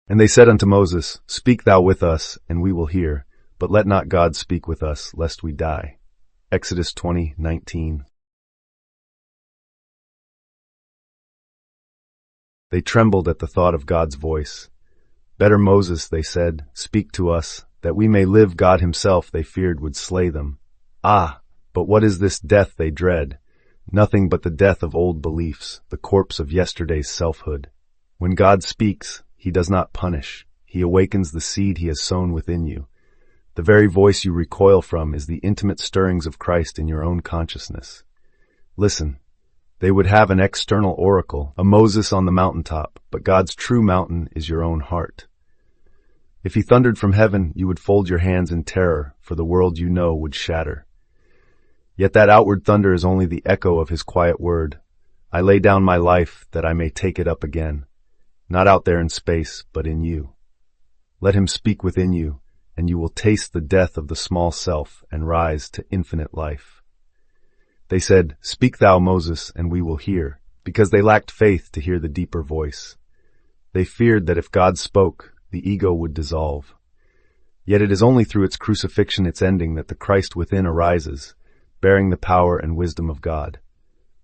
And they said unto Moses, Speak thou with us, and we will hear, but let not God speak with us, lest we die. Exodus 20:19. They trembled at the thought of God's voice. Better Moses, they said, speak to us, that we may live. God himself, they feared, would slay them. Ah, but what is this death they dread? Nothing but the death of old beliefs, the corpse of yesterday's selfhood. When God speaks, he does not punish. He awakens the seed he has sown within you. The very voice you recoil from is the intimate stirrings of Christ in your own consciousness. Listen. They would have an external oracle, a Moses on the mountaintop, but God's true mountain is your own heart. If he thundered from heaven, you would fold your hands in terror, for the world you know would shatter. Yet that outward thunder is only the echo of his quiet word. I lay down my life that I may take it up again, not out there in space, but in you. Let him speak within you, and you will taste the death of the small self and rise to infinite life. They said, Speak thou, Moses, and we will hear, because they lacked faith to hear the deeper voice. They feared that if God spoke, the ego would dissolve. Yet it is only through its crucifixion, its ending, that the Christ within arises, bearing the power and wisdom of God.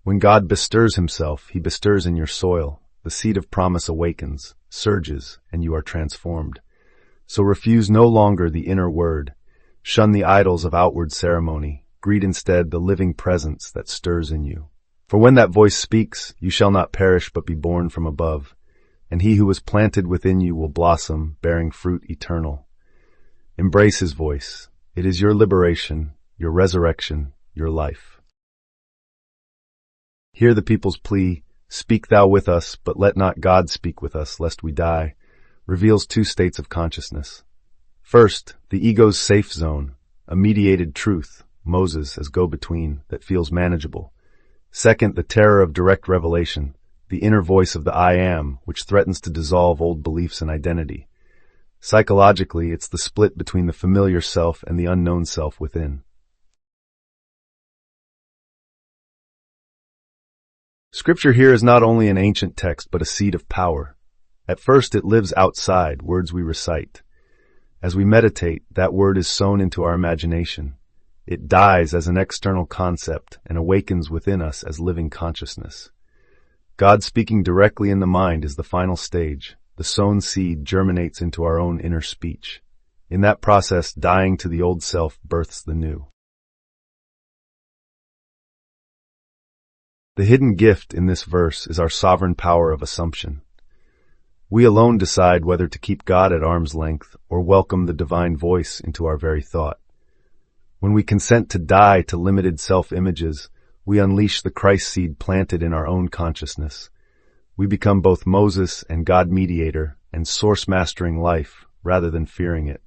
When God bestirs himself, he bestirs in your soil. The seed of promise awakens, surges, and you are transformed. So refuse no longer the inner word. Shun the idols of outward ceremony. Greet instead the living presence that stirs in you. For when that voice speaks, you shall not perish but be born from above, and he who was planted within you will blossom, bearing fruit eternal. Embrace his voice. It is your liberation, your resurrection, your life. Hear the people's plea, Speak thou with us, but let not God speak with us, lest we die, reveals two states of consciousness. First, the ego's safe zone, a mediated truth, Moses as go-between, that feels manageable. Second, the terror of direct revelation, the inner voice of the I am, which threatens to dissolve old beliefs and identity. Psychologically, it's the split between the familiar self and the unknown self within. Scripture here is not only an ancient text, but a seed of power. At first, it lives outside, words we recite. As we meditate, that word is sown into our imagination. It dies as an external concept and awakens within us as living consciousness. God speaking directly in the mind is the final stage. The sown seed germinates into our own inner speech. In that process, dying to the old self births the new. The hidden gift in this verse is our sovereign power of assumption. We alone decide whether to keep God at arm's length or welcome the divine voice into our very thought. When we consent to die to limited self-images, we unleash the Christ seed planted in our own consciousness. We become both Moses and God mediator and source mastering life rather than fearing it.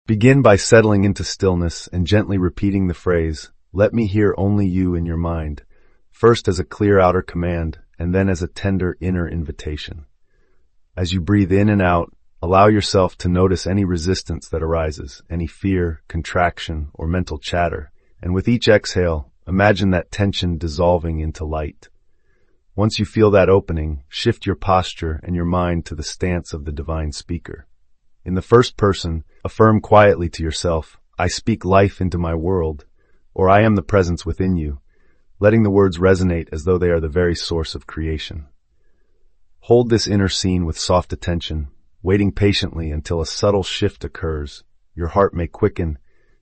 Begin by settling into stillness and gently repeating the phrase, Let me hear only you in your mind, first as a clear outer command and then as a tender inner invitation. As you breathe in and out, allow yourself to notice any resistance that arises, any fear, contraction, or mental chatter, and with each exhale, imagine that tension dissolving into light. Once you feel that opening, shift your posture and your mind to the stance of the divine speaker. In the first person, affirm quietly to yourself, I speak life into my world, or I am the presence within you, letting the words resonate as though they are the very source of creation. Hold this inner scene with soft attention, waiting patiently until a subtle shift occurs. Your heart may quicken,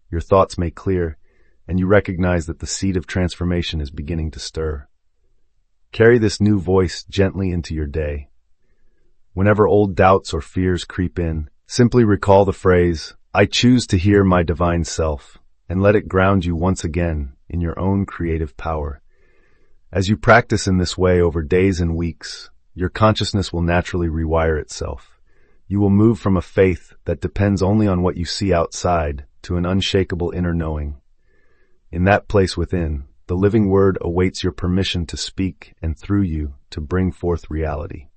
your thoughts may clear, and you recognize that the seed of transformation is beginning to stir. Carry this new voice gently into your day. Whenever old doubts or fears creep in, simply recall the phrase, I choose to hear my divine self, and let it ground you once again in your own creative power. As you practice in this way over days and weeks, your consciousness will naturally rewire itself. You will move from a faith that depends only on what you see outside to an unshakable inner knowing. In that place within, the living word awaits your permission to speak and through you to bring forth reality.